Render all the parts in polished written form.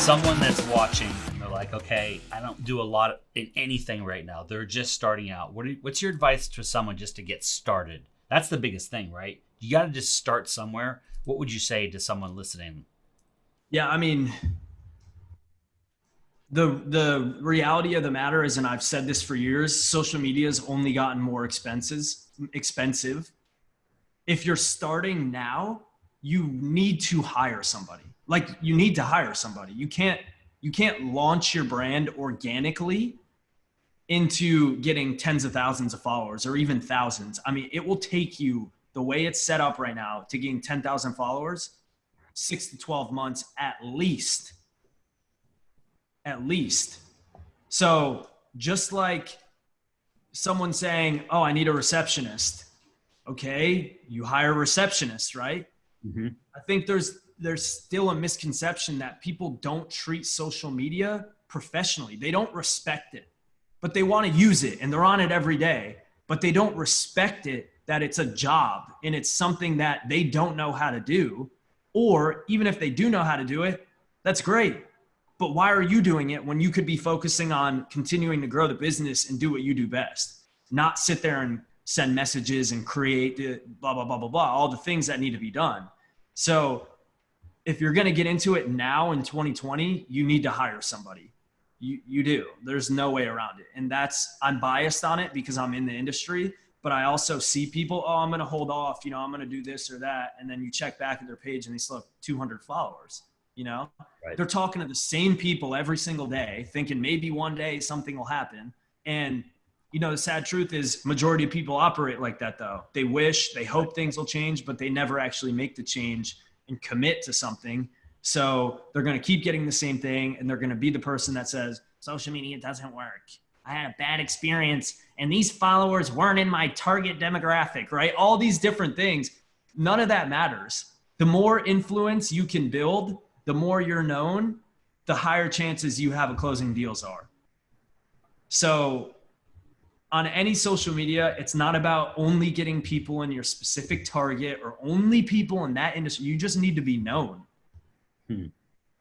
someone that's watching and they're like, okay, I don't do a lot in anything right now. They're just starting out. What's your advice to someone just to get started? That's the biggest thing, right? You got to just start somewhere. What would you say to someone listening? Yeah, I mean, the reality of the matter is, and I've said this for years, social media has only gotten more expensive. If you're starting now, you need to hire somebody. Like you need to hire somebody. You can't launch your brand organically into getting tens of thousands of followers or even thousands. I mean, it will take you the way it's set up right now to gain 10,000 followers, 6 to 12 months at least. At least. So just like someone saying, oh, I need a receptionist. Okay, you hire a receptionist, right? Mm-hmm. I think there's still a misconception that people don't treat social media professionally. They don't respect it, but they want to use it and they're on it every day, but they don't respect it, that it's a job and it's something that they don't know how to do. Or even if they do know how to do it, that's great. But why are you doing it when you could be focusing on continuing to grow the business and do what you do best? Not sit there and send messages and create the blah, blah, blah, blah, blah, all the things that need to be done. So if you're going to get into it now in 2020, you need to hire somebody. You do. There's no way around it. And I'm biased on it because I'm in the industry, but I also see people, oh, I'm going to hold off, I'm going to do this or that. And then you check back at their page and they still have 200 followers, Right. They're talking to the same people every single day, thinking maybe one day something will happen. And, the sad truth is majority of people operate like that though. They wish, they hope things will change, but they never actually make the change and commit to something. So they're going to keep getting the same thing. And they're going to be the person that says, social media doesn't work. I had a bad experience and these followers weren't in my target demographic, right? All these different things. None of that matters. The more influence you can build, the more you're known, the higher chances you have of closing deals are. So on any social media, it's not about only getting people in your specific target or only people in that industry. You just need to be known.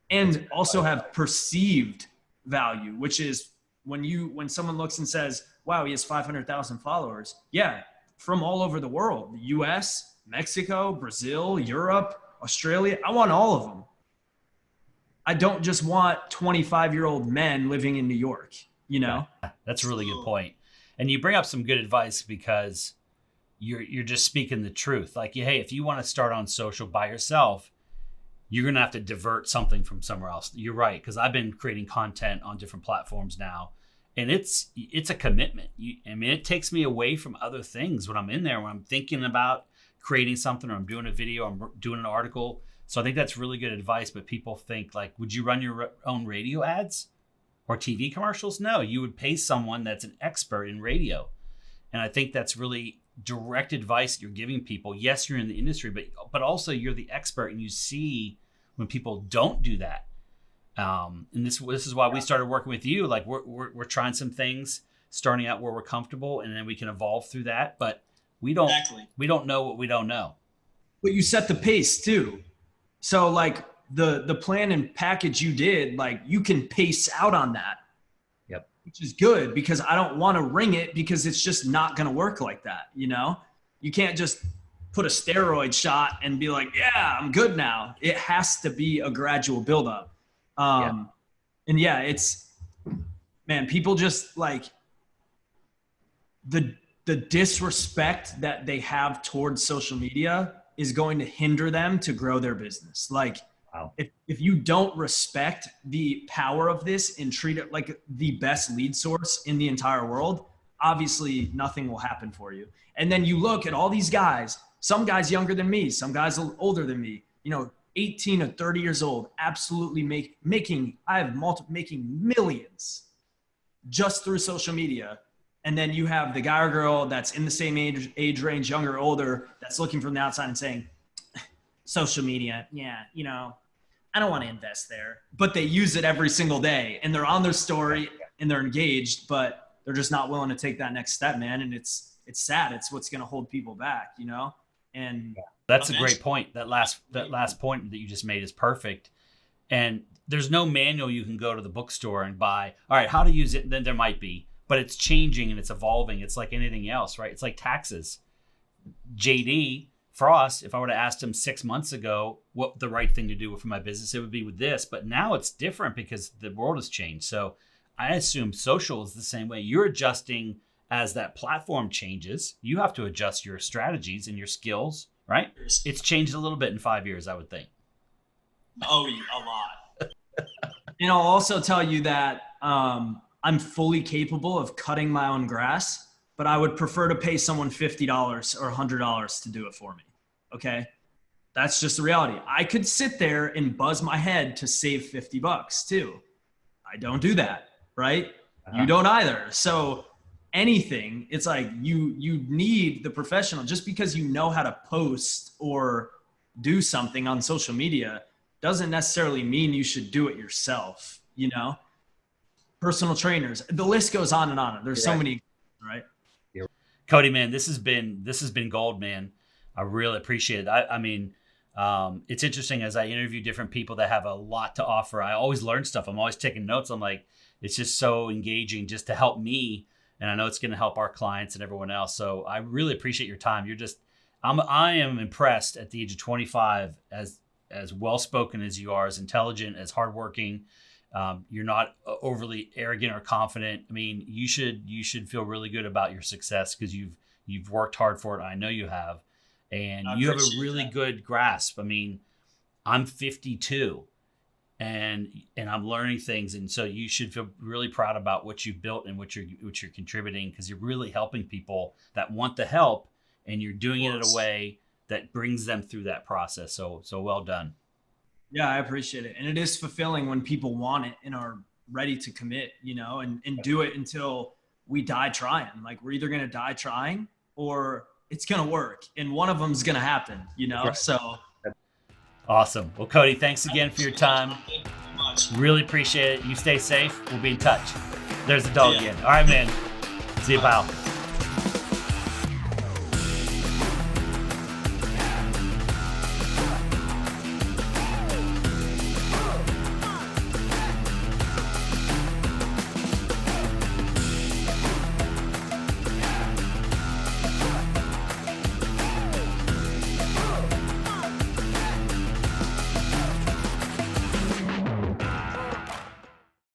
And also have perceived value, which is when someone looks and says, wow, he has 500,000 followers. Yeah, from all over the world, the US, Mexico, Brazil, Europe, Australia. I want all of them. I don't just want 25-year-old men living in New York, That's a really good point. And you bring up some good advice because you're just speaking the truth. Like, hey, if you want to start on social by yourself, you're going to have to divert something from somewhere else. You're right. Because I've been creating content on different platforms now, and it's a commitment. It takes me away from other things when I'm in there, when I'm thinking about creating something, or I'm doing a video, I'm doing an article. So I think that's really good advice. But people think like, would you run your own radio ads or TV commercials? No, you would pay someone that's an expert in radio. And I think that's really direct advice that you're giving people. Yes, you're in the industry, but also you're the expert, and you see when people don't do that. And this is why we started working with you. Like we're trying some things, starting out where we're comfortable, and then we can evolve through that. But we don't know what we don't know. But you set the pace too. So like the plan and package you did, like you can pace out on that. Yep. Which is good because I don't want to ring it because it's just not going to work like that. You can't just put a steroid shot and be like, yeah, I'm good now. It has to be a gradual buildup. And yeah, people just like the disrespect that they have towards social media is going to hinder them to grow their business. Like, wow. If you don't respect the power of this and treat it like the best lead source in the entire world, obviously nothing will happen for you. And then you look at all these guys, some guys younger than me, some guys older than me, 18 to 30 years old, absolutely making millions just through social media. And then you have the guy or girl that's in the same age range, younger or older, that's looking from the outside and saying, social media, yeah, I don't want to invest there. But they use it every single day, and they're on their story and they're engaged, but they're just not willing to take that next step, man. And it's sad. It's what's going to hold people back, And that's a great point. That last point that you just made is perfect. And there's no manual you can go to the bookstore and buy. All right, how to use it? Then there might be, but it's changing and it's evolving. It's like anything else, right? It's like taxes. JD Frost, if I would have asked him 6 months ago what the right thing to do for my business, it would be with this. But now it's different because the world has changed. So I assume social is the same way. You're adjusting as that platform changes. You have to adjust your strategies and your skills, right? It's changed a little bit in 5 years, I would think. Oh, a lot. And I'll also tell you that I'm fully capable of cutting my own grass, but I would prefer to pay someone $50 or $100 to do it for me. Okay. That's just the reality. I could sit there and buzz my head to save $50 too. I don't do that. Right. You don't either. So anything, it's like you need the professional. Just because you know how to post or do something on social media doesn't necessarily mean you should do it yourself. You know, personal trainers, the list goes on and on. There's so many, right? Cody, man, this has been gold, man. I really appreciate it. I mean, it's interesting as I interview different people that have a lot to offer. I always learn stuff. I'm always taking notes. I'm like, it's just so engaging just to help me. And I know it's going to help our clients and everyone else. So I really appreciate your time. I am impressed at the age of 25 as well-spoken as you are, as intelligent, as hardworking. You're not overly arrogant or confident. I mean, you should feel really good about your success because you've worked hard for it. I know you have, and you have a really good grasp. I mean, I'm 52 and I'm learning things. And so you should feel really proud about what you've built and what you're contributing, because you're really helping people that want the help, and you're doing it in a way that brings them through that process. So well done. Yeah, I appreciate it. And it is fulfilling when people want it and are ready to commit, you know, and do it until we die trying. Like, we're either going to die trying or it's going to work. And one of them is going to happen, you know? Right. So. Awesome. Well, Cody, thanks again for your time. Thank you very much. Really appreciate it. You stay safe. We'll be in touch. There's the dog again. All right, man. See you, pal.